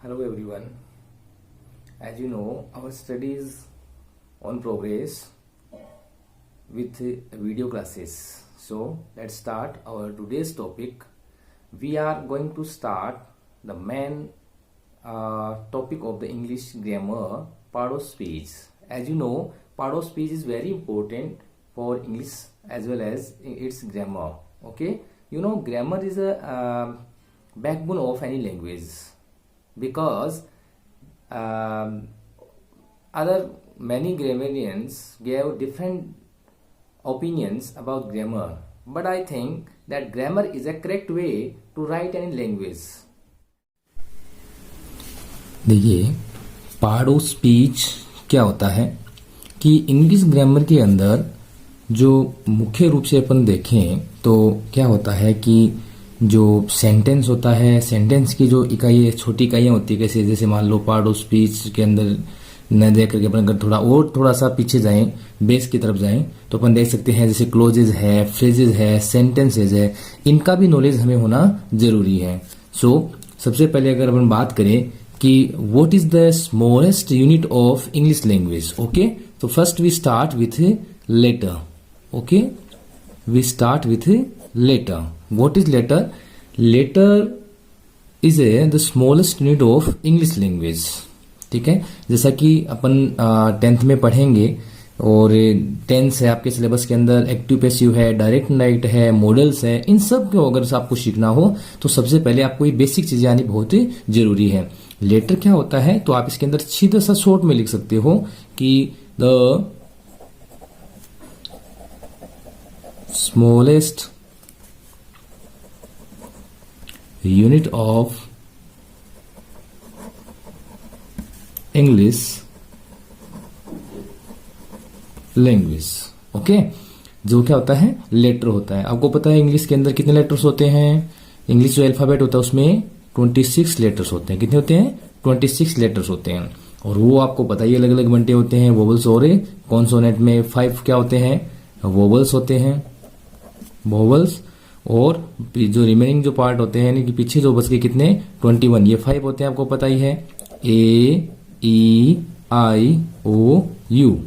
Hello everyone. As you know, our study is on progress with video classes. So let's start our today's topic. We are going to start the main topic of the English grammar, part of speech. As you know, part of speech is very important for English as well as its grammar. Okay, you know, grammar is a backbone of any language, because other many grammarians gave different opinions about grammar, but I think that grammar is a correct way to write any language. देखिए, part of speech क्या होता है कि English grammar के अंदर जो मुख्य रूप से अपन देखें तो क्या होता है कि जो सेंटेंस होता है, सेंटेंस की जो इकाई छोटी इकाइयां होती है, कैसे जैसे मान लो पार्ट ऑफ स्पीच के अंदर न देख करके अपन अगर थोड़ा सा पीछे जाएं, बेस की तरफ जाएं, तो अपन देख सकते हैं जैसे क्लोजेज है, फ्रेजेज है, सेंटेंसेज है, इनका भी नॉलेज हमें होना जरूरी है. सो सबसे पहले अगर अपन बात करें कि what is the smallest unit of English language. Okay, तो first we start with letter. Okay, we start with letter. What is letter? Letter is the smallest unit of English language. ठीक है, जैसा कि अपन 10th में पढ़ेंगे, और tense है आपके सिलेबस के अंदर, एक्टिव पैसिव है, डायरेक्ट इनडायरेक्ट है, मॉडल्स है, इन सब को अगर आपको सीखना हो तो सबसे पहले आपको ये बेसिक चीजें आनी बहुत ही जरूरी है. लेटर क्या होता है, तो आप इसके अंदर सीधा सा शॉर्ट में लिख सकते हो कि the smallest unit of English language. Okay, जो क्या होता है, लेटर होता है. आपको पता है इंग्लिश के अंदर कितने लेटर्स होते हैं? इंग्लिश जो अल्फाबेट होता है उसमें 26 लेटर्स होते हैं. कितने होते हैं? 26 लेटर्स होते हैं. और वो आपको पता ही अलग अलग बंटे होते हैं, वोवल्स और कॉन्सोनेंट में 5 क्या होते हैं? वोवल्स होते हैं, वोवल्स. और जो रिमेनिंग जो पार्ट होते हैं, यानी कि पीछे जो बच के कितने 21, ये 5 होते हैं, आपको पता ही है. ए, ई, आई, ओ, यू,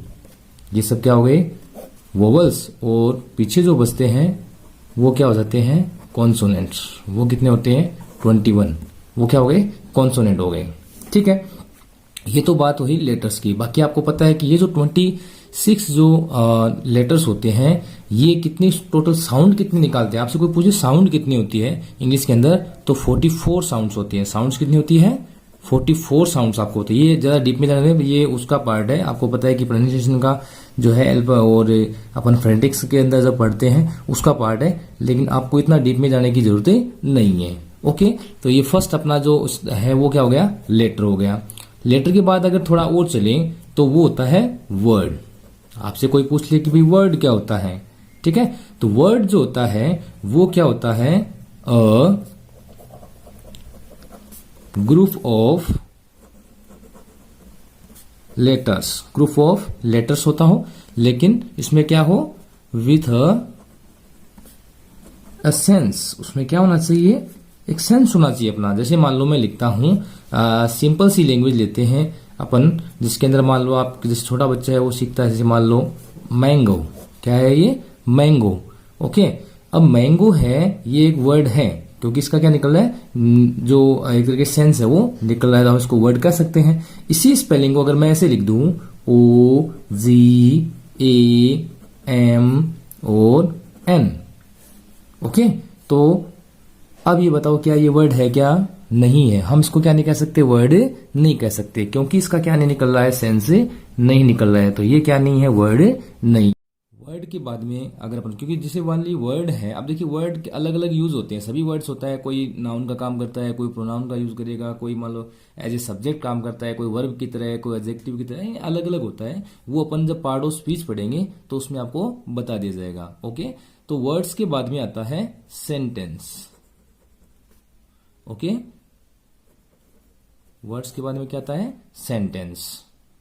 ये सब क्या हो गए? वोवल्स. और पीछे जो बचते हैं वो क्या हो जाते हैं? कॉन्सोनेंट्स. वो कितने होते हैं? 21. वो क्या हो गए? कॉन्सोनेंट हो गए. ठीक है, ये तो बात हुई लेटर्स की. बाकी आपको पता है कि ये जो 26 जो लेटर्स होते हैं, ये कितनी टोटल साउंड कितनी निकालते हैं? आपसे कोई पूछे साउंड कितनी होती है इंग्लिश के अंदर, तो 44 साउंड्स होती है. साउंड्स कितनी होती है? 44 साउंड्स आपको होती है. ये ज्यादा डीप में जाने में, ये उसका पार्ट है. आपको पता है कि प्रोनाउंसिएशन का जो है और अपन फोनेटिक्स के अंदर जब पढ़ते हैं उसका पार्ट है, लेकिन आपको इतना डीप में जाने की जरूरत नहीं है. ओके, तो ये फर्स्ट अपना जो है वो क्या हो गया? लेटर हो गया. लेटर के बाद अगर थोड़ा और चले तो वो होता है वर्ड. आपसे कोई पूछ ले कि भाई वर्ड क्या होता है, ठीक है, तो वर्ड जो होता है वो क्या होता है? अ group of letters. Group of letters होता हो, लेकिन इसमें क्या हो? With a sense. उसमें क्या होना चाहिए? एक सेंस होना चाहिए अपना. जैसे मान लो मैं लिखता हूं, सिंपल सी लैंग्वेज लेते हैं अपन, जिसके अंदर मान लो आप जैसे छोटा बच्चा है वो सीखता है, जैसे मान लो मैंगो. क्या है ये? मैंगो. ओके, अब मैंगो है, ये एक वर्ड है, क्योंकि इसका क्या निकल रहा है, जो एक तरीके सेंस है वो निकल रहा है, तो हम इसको वर्ड कह सकते हैं. इसी स्पेलिंग को अगर मैं ऐसे लिख दूं, ओ, जी, ए, एम और एन. ओके, तो अब ये बताओ क्या ये वर्ड है? क्या नहीं है. हम इसको क्या नहीं कह सकते? वर्ड नहीं कह सकते, क्योंकि इसका क्या नहीं निकल रहा है? सेंस नहीं निकल रहा है. तो ये क्या नहीं है? वर्ड नहीं. वर्ड के बाद में अगर अपन, क्योंकि जैसे वाली वर्ड है, अब देखिए वर्ड के अलग अलग यूज होते हैं. सभी वर्ड्स होता है, कोई नाउन का काम करता है, कोई प्रोनाउन का यूज करेगा, कोई मान लो एज ए सब्जेक्ट काम करता है, कोई वर्ब की तरह, कोई एडजेक्टिव की तरह, अलग अलग होता है. वो अपन जब पार्ट ऑफ स्पीच पढ़ेंगे तो उसमें आपको बता दिया जाएगा. ओके, तो वर्ड्स के बाद में आता है सेंटेंस. ओके, वर्ड्स के बाद में क्या आता है? सेंटेंस.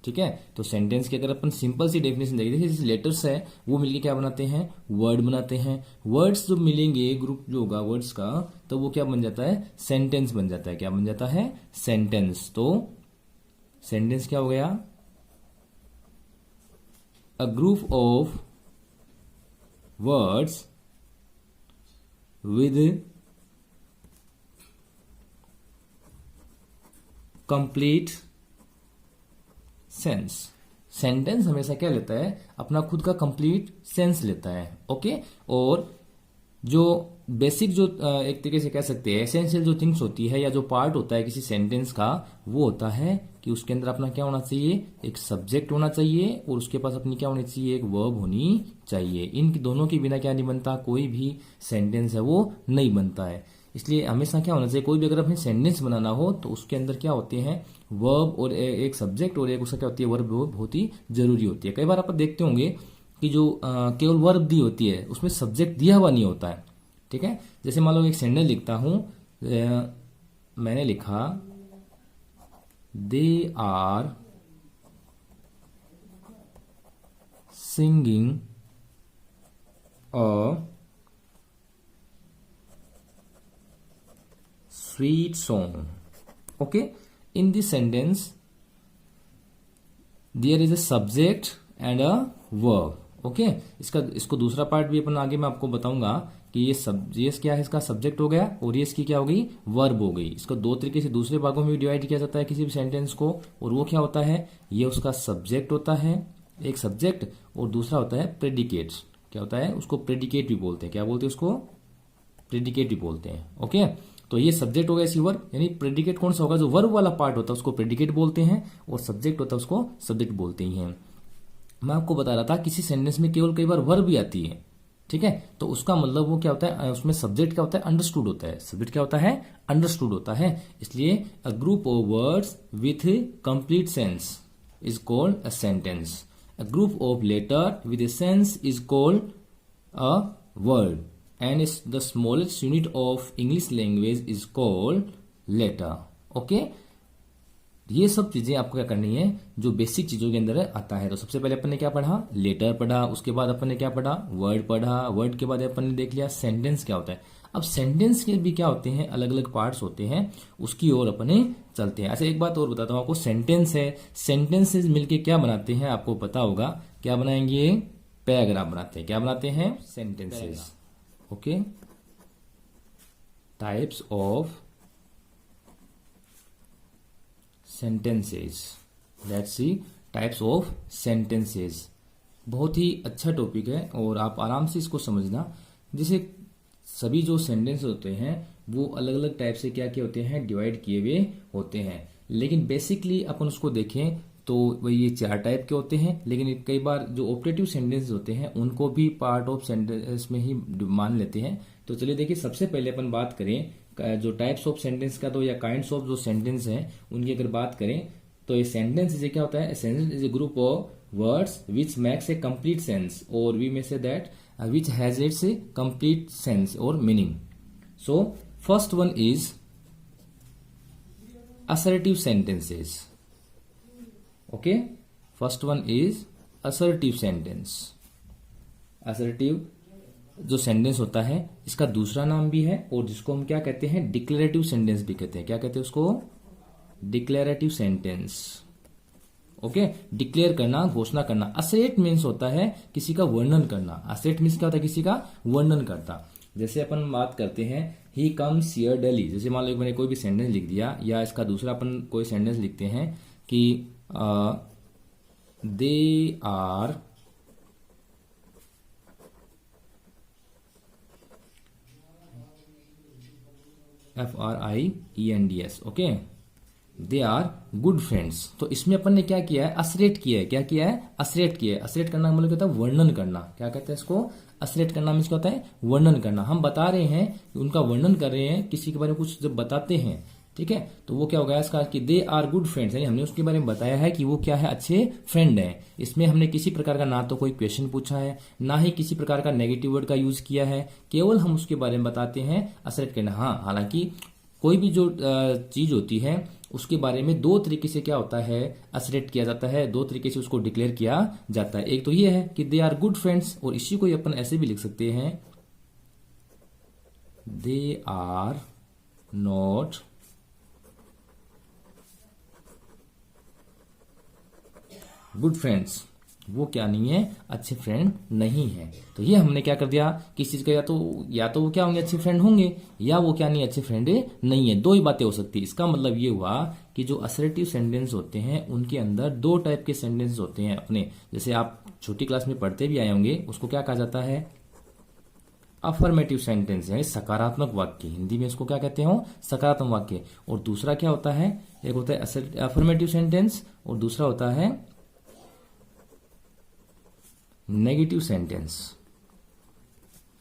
ठीक है। तो सेंटेंस की अगर अपन सिंपल सी डेफिनेशन देखें, देखिए जैसे लेटर्स है वो मिलके क्या बनाते हैं, वर्ड बनाते हैं। वर्ड्स जो मिलेंगे, ग्रुप जो होगा वर्ड्स का, तो वो क्या बन जाता है, सेंटेंस बन जाता है। क्या बन जाता है, सेंटेंस। तो सेंटेंस क्या हो गया, अ group of words with complete sense. Sentence हमेशा क्या लेता है, अपना खुद का कंप्लीट सेंस लेता है। ओके। और जो बेसिक जो एक तरीके से कह सकते हैं एसेंशियल जो थिंग्स होती है या जो पार्ट होता है किसी सेंटेंस का, वो होता है कि उसके अंदर अपना क्या होना चाहिए, एक सब्जेक्ट होना चाहिए और उसके पास अपनी क्या होनी चाहिए, एक वर्ब होनी चाहिए। इन दोनों के बिना क्या नहीं बनता, कोई भी सेंटेंस है वो नहीं बनता है। इसलिए हमेशा क्या होना चाहिए, कोई भी अगर अपने सेंटेंस बनाना हो तो उसके अंदर क्या होते हैं, वर्ब और एक सब्जेक्ट और एक उसका क्या होती है, वर्ब बहुत ही जरूरी होती है। कई बार आप देखते होंगे कि जो केवल वर्ब दी होती है उसमें सब्जेक्ट दिया हुआ नहीं होता है। ठीक है। जैसे मान लो एक सेंटेंस लिखता हूं, मैंने लिखा they are singing a sweet song. Okay, in this sentence there is a subject and a verb. Okay इसको दूसरा पार्ट भी अपन आगे मैं आपको बताऊंगा कि ये क्या है, इसका सब्जेक्ट हो गया और ये इसकी क्या हो गई, वर्ब हो गई। इसको दो तरीके से दूसरे भागों में भी डिवाइड किया जाता है किसी भी सेंटेंस को, और वो क्या होता है, ये उसका सब्जेक्ट होता है, एक सब्जेक्ट, और दूसरा होता है प्रेडिकेट। क्या होता है, उसको प्रेडिकेट भी बोलते हैं। क्या बोलते हैं उसको, प्रेडिकेट भी बोलते हैं। ओके तो ये सब्जेक्ट हो गया इसी वर्ब, यानी प्रेडिकेट कौन सा होगा, जो वर्ब वाला पार्ट होता है उसको प्रेडिकेट बोलते हैं, और सब्जेक्ट होता है उसको सब्जेक्ट बोलते ही हैं। मैं आपको बता रहा था किसी सेंटेंस में केवल कई बार वर्ब भी आती है, ठीक है, तो उसका मतलब वो क्या होता है, उसमें सब्जेक्ट क्या होता है, अंडरस्टूड होता है। सब्जेक्ट क्या होता है, अंडरस्टूड होता है। इसलिए a group of words with complete sense is called a sentence. A group of letter with a sense is called a word, and is the smallest unit of English language is called letter. Okay, ये सब चीजें आपको क्या करनी है, जो basic चीजों के अंदर आता है। तो सबसे पहले अपन ने क्या पढ़ा, लेटर पढ़ा, उसके बाद अपन ने क्या पढ़ा, वर्ड पढ़ा, वर्ड के बाद अपन ने देख लिया सेंटेंस क्या होता है। अब सेंटेंस के भी क्या होते हैं, अलग अलग पार्ट्स होते हैं, उसकी ओर अपने चलते हैं। अच्छा एक बात और बताता हूँ आपको, सेंटेंस है, सेंटेंसेस मिलके क्या बनाते हैं आपको पता होगा, क्या बनाएंगे, पैराग्राफ बनाते हैं। क्या बनाते हैं, sentences. Okay, types of sentences. Let's see types of sentences. बहुत ही अच्छा टॉपिक है और आप आराम से इसको समझना। जैसे सभी जो सेंटेंस होते हैं वो अलग अलग टाइप से क्या क्या होते हैं, डिवाइड किए हुए होते हैं, लेकिन बेसिकली अपन उसको देखें तो वही ये 4 टाइप के होते हैं। लेकिन कई बार जो ऑपरेटिव सेंटेंस होते हैं उनको भी पार्ट ऑफ सेंटेंस में ही मान लेते हैं। तो चलिए देखिए, सबसे पहले अपन बात करें जो टाइप्स ऑफ सेंटेंस का, तो या काइंड्स ऑफ जो सेंटेंस हैं उनकी अगर बात करें तो ये सेंटेंस क्या होता है, sentence is a group of words which makes a complete sense, और we may say that which has its a complete sense और meaning. So first one is assertive sentences. Okay, first one is assertive sentence. assertive जो sentence होता है इसका दूसरा नाम भी है, और जिसको हम क्या कहते हैं, डिक्लेरेटिव सेंटेंस भी कहते हैं। क्या कहते हैं उसको, डिक्लेरेटिव सेंटेंस। ओके, डिक्लेयर करना, घोषणा करना। असर्ट मीन्स होता है किसी का वर्णन करना। असर्ट मीन्स क्या होता है, किसी का वर्णन करता। जैसे अपन बात करते हैं ही कम्स हियर डेली, जैसे मान लो मैंने कोई भी सेंटेंस लिख दिया, या इसका दूसरा अपन कोई सेंटेंस लिखते हैं कि they are FRIENDS, okay, they are good friends. तो इसमें अपन ने क्या किया है, असरेट किया है। क्या किया है, असरेट किया है। असरेट करना मतलब क्या होता है, वर्णन करना। क्या कहते हैं इसको, असरेट करना मीन्स क्या होता है, वर्णन करना। हम बता रहे हैं, उनका वर्णन कर रहे हैं, किसी के बारे में कुछ जब बताते हैं, ठीक है, तो वो क्या होगा इसका कि दे आर गुड फ्रेंड्स, यानी हमने उसके बारे में बताया है कि वो क्या है, अच्छे फ्रेंड हैं। इसमें हमने किसी प्रकार का ना तो कोई क्वेश्चन पूछा है, ना ही किसी प्रकार का नेगेटिव वर्ड का यूज किया है, केवल हम उसके बारे में बताते हैं। असरेट करना, हाँ, हालांकि कोई भी जो चीज होती है उसके बारे में दो तरीके से क्या होता है, असरेट किया जाता है, दो तरीके से उसको डिक्लेयर किया जाता है। एक तो ये है कि दे आर गुड फ्रेंड्स, और इसी को अपन ऐसे भी लिख सकते हैं, they are not good friends, वो क्या नहीं है, अच्छे फ्रेंड नहीं है। तो ये हमने क्या कर दिया, किस चीज का, या तो वो क्या होंगे, अच्छे फ्रेंड होंगे, या वो क्या नहीं, अच्छे फ्रेंड नहीं है। दो ही बातें हो सकती है। इसका मतलब ये हुआ कि जो असर्टिव सेंटेंस होते हैं उनके अंदर दो टाइप के सेंटेंस होते हैं अपने, जैसे आप छोटी क्लास में पढ़ते भी आए होंगे, उसको क्या कहा जाता है, अफर्मेटिव सेंटेंस है, सकारात्मक वाक्य। हिंदी में इसको क्या कहते हो, सकारात्मक वाक्य। और दूसरा क्या होता है, एक होता है अफर्मेटिव सेंटेंस और दूसरा होता है negative sentence.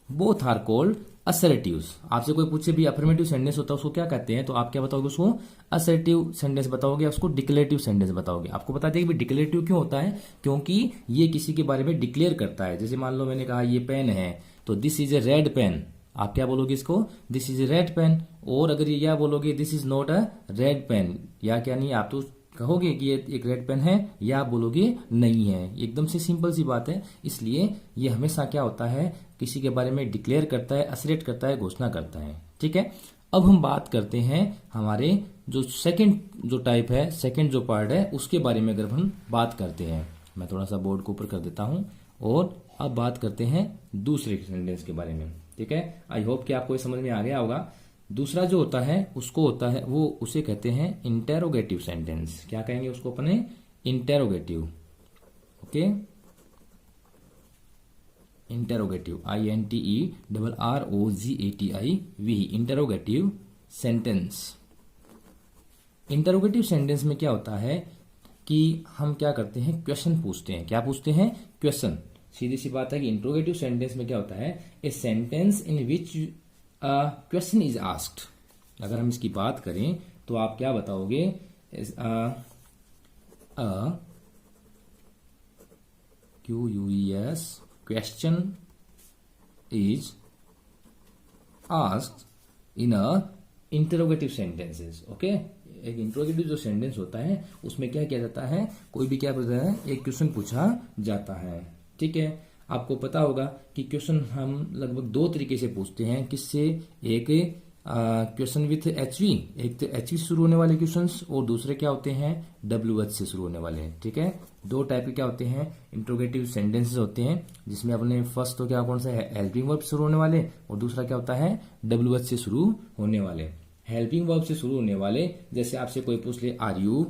Both are called assertives. आपसे कोई पूछे भी अफर्मेटिव सेंटेंस होता है उसको क्या कहते हैं, तो आप क्या बताओगे, उसको असर्टिव सेंटेंस बताओगे, उसको डिक्लेरेटिव सेंटेंस बताओगे। आपको बता दें कि डिक्लेरेटिव क्यों होता है, क्योंकि ये किसी के बारे में डिक्लेयर करता है। जैसे मान लो मैंने कहा ये पेन है, तो this is a red pen, आप क्या बोलोगे इसको, this is a red pen. और अगर ये क्या बोलोगे, this is not a red pen, या क्या नहीं, आप तो कहोगे कि ये एक रेड पेन है, या आप बोलोगे नहीं है। एकदम से सिंपल सी बात है। इसलिए ये हमेशा क्या होता है, किसी के बारे में डिक्लेयर करता है, असरेट करता है, घोषणा करता है। ठीक है, अब हम बात करते हैं हमारे जो सेकंड जो टाइप है, सेकंड जो पार्ट है, उसके बारे में अगर हम बात करते हैं। मैं थोड़ा सा बोर्ड को ऊपर कर देता हूं और अब बात करते हैं दूसरे सेंटेंस के बारे में। ठीक है, आई होप कि आपको ये समझ में आ गया होगा। दूसरा जो होता है उसको होता है, वो उसे कहते हैं इंटेरोगेटिव सेंटेंस। क्या कहेंगे उसको अपने, interrogative. Okay, interrogative, INTERROGATIV, interrogative sentence. Interrogative sentence में क्या होता है कि हम क्या करते हैं, क्वेश्चन पूछते हैं। क्या पूछते हैं, क्वेश्चन। सीधी सी बात है कि इंट्रोगेटिव सेंटेंस में क्या होता है, a sentence in which question is asked. अगर हम इसकी बात करें तो आप क्या बताओगे, QUES question is asked in a interrogative sentences. Okay, एक इंटरोगेटिव जो सेंटेंस होता है उसमें क्या किया जाता है, कोई भी क्या करता है, एक क्वेश्चन पूछा जाता है। ठीक है, आपको पता होगा कि क्वेश्चन हम लगभग दो तरीके से पूछते हैं। किससे, एक क्वेश्चन विथ HV, एक तो HV से शुरू होने वाले क्वेश्चंस, और दूसरे क्या होते हैं, WH से शुरू होने वाले। ठीक है, दो टाइप के क्या होते हैं, इंट्रोगेटिव सेंटेंसेस होते हैं, जिसमें अपने फर्स्ट तो क्या कौन सा है, हेल्पिंग वर्ब से शुरू होने वाले, और दूसरा क्या होता है, WH से शुरू होने वाले। हेल्पिंग वर्ब से शुरू होने वाले, जैसे आपसे कोई पूछ ले, आर यू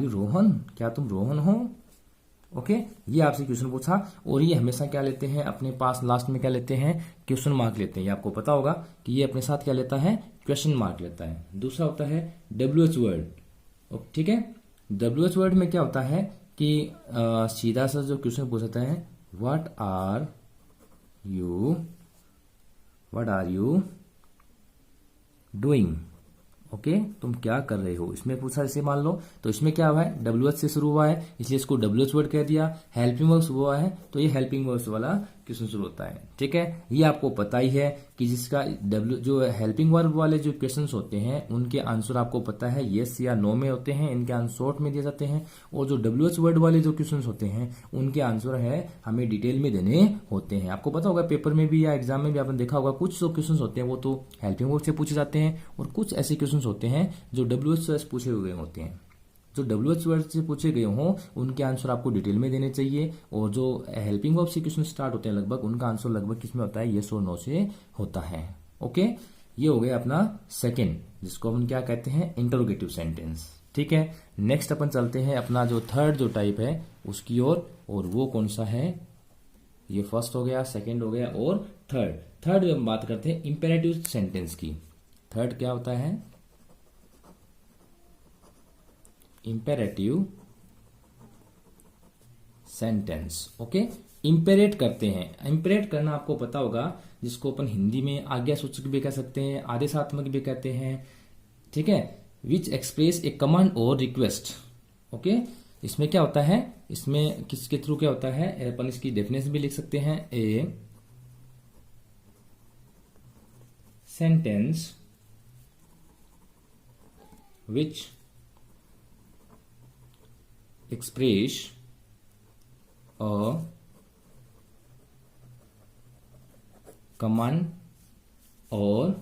रोहन, क्या तुम रोहन हो। ओके, ये आपसे क्वेश्चन पूछा, और ये हमेशा क्या लेते हैं अपने पास, लास्ट में क्या लेते हैं, क्वेश्चन मार्क लेते हैं। ये आपको पता होगा कि ये अपने साथ क्या लेता है, क्वेश्चन मार्क लेता है। दूसरा होता है WH वर्ड। ठीक है, WH वर्ड में क्या होता है कि सीधा सा जो क्वेश्चन पूछता है, what are you doing. Okay, तुम क्या कर रहे हो, इसमें पूछा। जैसे मान लो, तो इसमें क्या हुआ है, WH से शुरू हुआ है, इसलिए इसको WH वर्ड कह दिया। हेल्पिंग वर्ब हुआ है, तो ये हेल्पिंग वर्ब वाला क्वेश्चन शुरू होता है। ठीक है, ये आपको पता ही है कि जिसका जो हेल्पिंग वर्ब वाले जो क्वेश्चंस होते हैं उनके आंसर आपको पता है येस या नो में होते हैं, इनके आंसर शॉर्ट में दिए जाते हैं। और जो WH वर्ड वाले जो क्वेश्चंस होते हैं उनके आंसर है हमें डिटेल में देने होते हैं। आपको पता होगा पेपर में भी या एग्जाम में भी आपने देखा होगा, कुछ जो क्वेश्चन होते हैं वो तो हेल्पिंग वर्ब से पूछे जाते हैं, और कुछ ऐसे क्वेश्चन होते हैं जो WH से पूछे हुए होते हैं। जो WH वर्ड से पूछे गए हों उनके आंसर आपको डिटेल में देने चाहिए, और जो हेल्पिंग वर्ब से क्वेश्चन स्टार्ट होते हैं लगभग, उनका आंसर लगभग किसमें होता है, येस और नो से होता है। ओके, ये हो गया अपना सेकंड, जिसको हम क्या कहते हैं, इंटरोगेटिव सेंटेंस। ठीक है, नेक्स्ट अपन चलते हैं अपना जो थर्ड जो टाइप है उसकी ओर, और वो कौन सा है, ये फर्स्ट हो गया, सेकंड हो गया, और थर्ड हम बात करते हैं इंपेरेटिव सेंटेंस की। थर्ड क्या होता है, इंपेरेटिव सेंटेंस। ओके, इंपेरेट करते हैं। इंपेरेट करना आपको पता होगा, जिसको अपन हिंदी में आज्ञा सूचक भी कह सकते हैं, आदेशात्मक भी कहते हैं। ठीक है, विच एक्सप्रेस ए कमांड और रिक्वेस्ट। ओके, इसमें क्या होता है, इसमें किसके थ्रू क्या होता है, अपन इसकी डेफिनेशन भी लिख सकते हैं, ए sentence which express a command or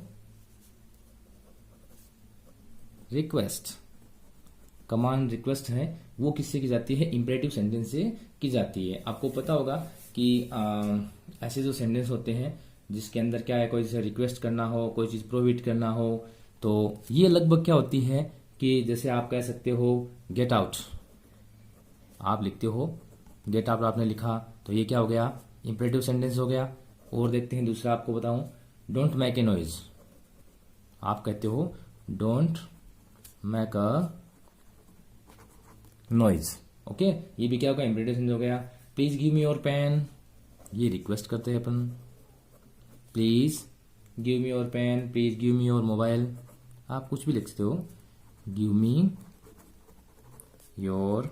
request. Command request है वो किससे की जाती है? इंपरेटिव सेंटेंस से की जाती है। आपको पता होगा कि ऐसे जो सेंटेंस होते हैं जिसके अंदर क्या है, कोई जैसे रिक्वेस्ट करना हो, कोई चीज प्रोवाइड करना हो, तो ये लगभग क्या होती है कि जैसे आप कह सकते हो गेट आउट, आप लिखते हो गेट आउट, आपने लिखा तो ये क्या हो गया? इंपरेटिव सेंटेंस हो गया। और देखते हैं दूसरा, आपको बताऊं, डोंट मेक ए नॉइज, आप कहते हो don't make a noise. Okay, ये भी क्या होगा? इंपरेटिव सेंटेंस हो गया। Please give me your pen, ये रिक्वेस्ट करते हैं अपन, please give me your pen, please give me your mobile, आप कुछ भी लिख सकते हो, गिव मी योर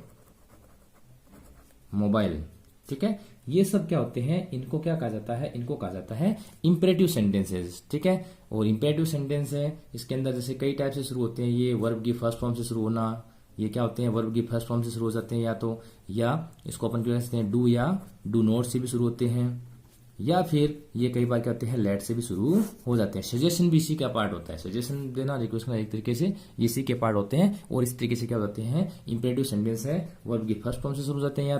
मोबाइल। ठीक है, ये सब क्या होते हैं? इनको क्या कहा जाता है? इनको कहा जाता है इंपरेटिव सेंटेंसेस। ठीक है, और इंपरेटिव सेंटेंस है, इसके अंदर जैसे कई टाइप से शुरू होते हैं। ये वर्ब की फर्स्ट फॉर्म से शुरू होना, ये क्या होते हैं? वर्ब की फर्स्ट फॉर्म से शुरू हो जाते हैं, या इसको अपन क्या कहते हैं? डू या डू नॉट से भी शुरू होते हैं, या फिर ये कई बार क्या होते हैं? लेट से भी शुरू हो जाते हैं। सजेशन भी इसी का पार्ट होता है, सजेशन देना, रिक्वेस्ट करना, एक तरीके से इसी के पार्ट होते हैं। और इस तरीके से क्या होते हैं? इंपरेटिव सेंटेंस है, वर्ब की फर्स्ट फॉर्म से शुरू हो जाते हैं, या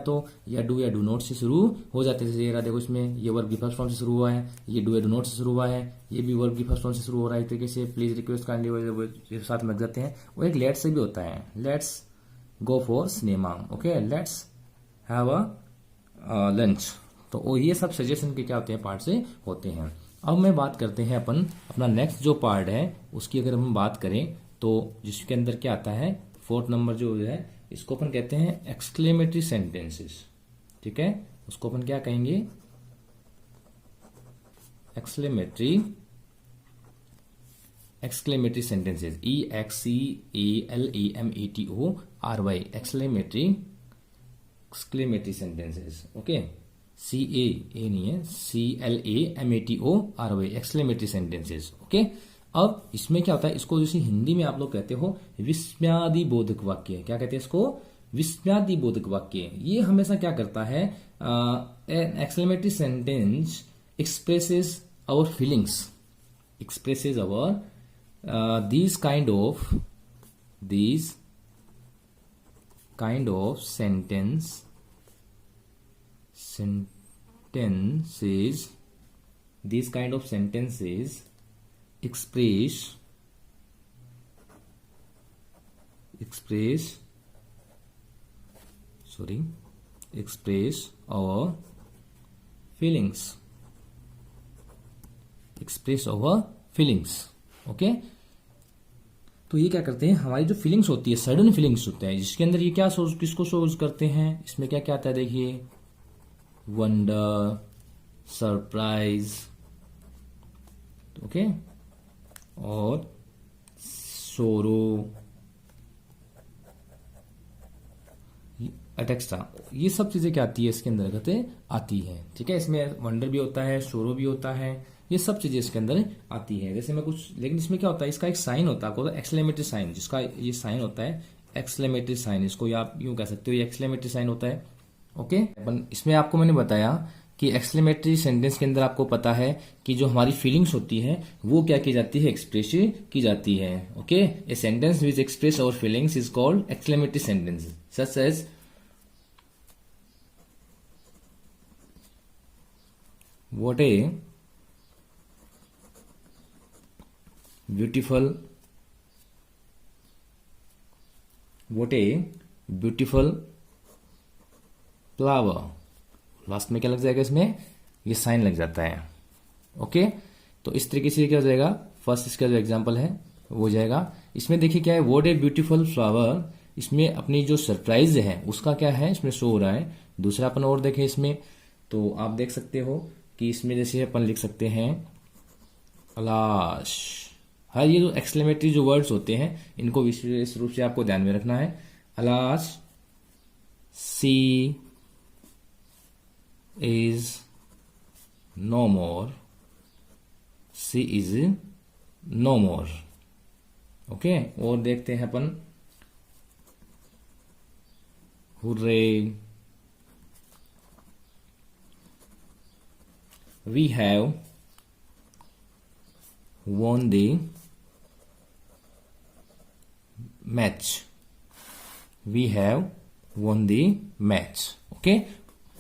डू नॉट से शुरू हो जाते हैं। जैसे ये देखो, इसमें ये वर्ब की फर्स्ट फॉर्म से शुरू हुआ है, ये डू या डू नॉट से शुरू हुआ है, ये भी वर्ब की फर्स्ट फॉर्म से शुरू हो रहा है। एक तरीके से प्लीज, रिक्वेस्ट, काइंडली साथ में लग जाते हैं। और एक लेट से भी होता है, let's go for cinema, okay, let's have a lunch. तो ये सब सजेशन के क्या होते हैं? पार्ट से होते हैं। अब मैं बात करते हैं अपन अपना नेक्स्ट जो पार्ट है उसकी, अगर हम बात करें तो जिसके अंदर क्या आता है? फोर्थ नंबर जो है, इसको अपन कहते हैं एक्सक्लेमेटरी सेंटेंसेस। ठीक है, उसको अपन क्या कहेंगे? Exclamatory sentences, EXCALEMATORY, exclamatory sentences. Okay, CA नहीं है, CLAMATORY, एक्सक्लेमेटरी सेंटेंसेस। ओके, अब इसमें क्या होता है? इसको जैसे हिंदी में आप लोग कहते हो विस्मयादि बोधक वाक्य। क्या कहते हैं इसको? विस्मयादि बोधक वाक्य। ये हमेशा क्या करता है? An exclamatory sentence expresses our feelings, expresses our these kind of sentences these kind of sentences express our feelings। Okay, तो ये क्या करते हैं? हमारी जो फीलिंग्स होती है, सडन फीलिंग्स होते हैं, जिसके अंदर ये क्या किसको शोज करते हैं? इसमें क्या क्या आता है? देखिए, वंडर, सरप्राइज, ओके, और सोरो, एटेक्स्ट्रा, ये सब चीजें क्या आती है? इसके अंदर आती है। ठीक है, इसमें वंडर भी होता है, सोरो भी होता है, ये सब चीजें इसके अंदर आती है। जैसे मैं कुछ, लेकिन इसमें क्या होता है? इसका एक साइन होता है, एक्सक्लेमेटरी साइन, जिसका ये साइन होता है एक्सक्लेमेटरी साइन, इसको आप यूं कह सकते हो, ये एक्सक्लेमेटरी साइन होता है। ओके, इसमें आपको मैंने बताया कि एक्सक्लेमेटरी सेंटेंस के अंदर आपको पता है कि जो हमारी फीलिंग्स होती है वो क्या की जाती है? एक्सप्रेस की जाती है। Okay, a sentence which express our feelings is called exclamatory sentence, such as what a beautiful flower. Last में क्या लग जाएगा? इसमें ये साइन लग जाता है। ओके, तो इस तरीके से क्या हो जाएगा? फर्स्ट इसका जो एग्जांपल है वो हो जाएगा। इसमें देखिए क्या है? व्हाट ए ब्यूटीफुल फ्लावर, इसमें अपनी जो सरप्राइज है उसका क्या है? इसमें शो हो रहा है। दूसरा अपन और देखें इसमें, तो आप देख सकते हो कि इसमें जैसे अपन लिख सकते हैं अलाश। हाँ, ये जो एक्सक्लेमेटरी जो वर्ड्स होते हैं इनको विशेष रूप से आपको ध्यान में रखना है। Alas, she is no more, she is no more. Okay, और देखते हैं अपन hurray, we have won the match, we have won the match. Okay,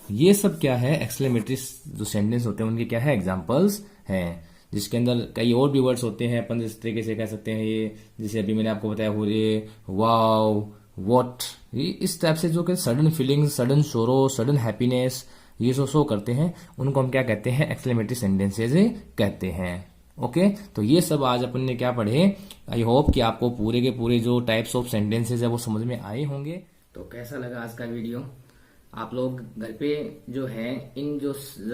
ये सब क्या है, एक्सक्लेमेटरी जो सेंटेंस होते हैं उनके क्या है, एग्जांपल्स हैं, जिसके अंदर कई और भी वर्ड्स होते हैं। अपन इस तरीके से कह सकते हैं ये, जैसे अभी मैंने आपको बताया, हुर्रे, वाओ, व्हाट, ये इस टाइप से जो कि सडन फीलिंग्स, सडन सोरो, सडन हैप्पीनेस ये जो शो करते हैं उनको हम क्या कहते हैं, एक्सक्लेमेटरी सेंटेंसेज कहते हैं। ओके, तो ये सब आज अपन ने क्या पढ़े। आई होप कि आपको पूरे के पूरे जो टाइप्स ऑफ सेंटेंसेज है वो समझ में आए होंगे। तो कैसा लगा आज का वीडियो? आप लोग घर पे जो है इन जो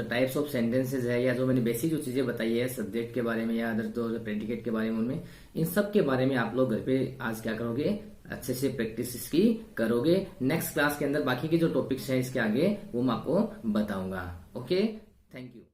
टाइप्स ऑफ सेंटेंसेज है या जो मैंने बेसिक जो चीजें बताई है सब्जेक्ट के बारे में या अदर तो प्रेडिकेट के बारे में, उनमें इन सब के बारे में आप लोग घर पे आज क्या करोगे, अच्छे से प्रैक्टिस इसकी करोगे। नेक्स्ट क्लास के अंदर बाकी के जो टॉपिक्स हैं इसके आगे वो मैं आपको बताऊंगा। Okay, thank you.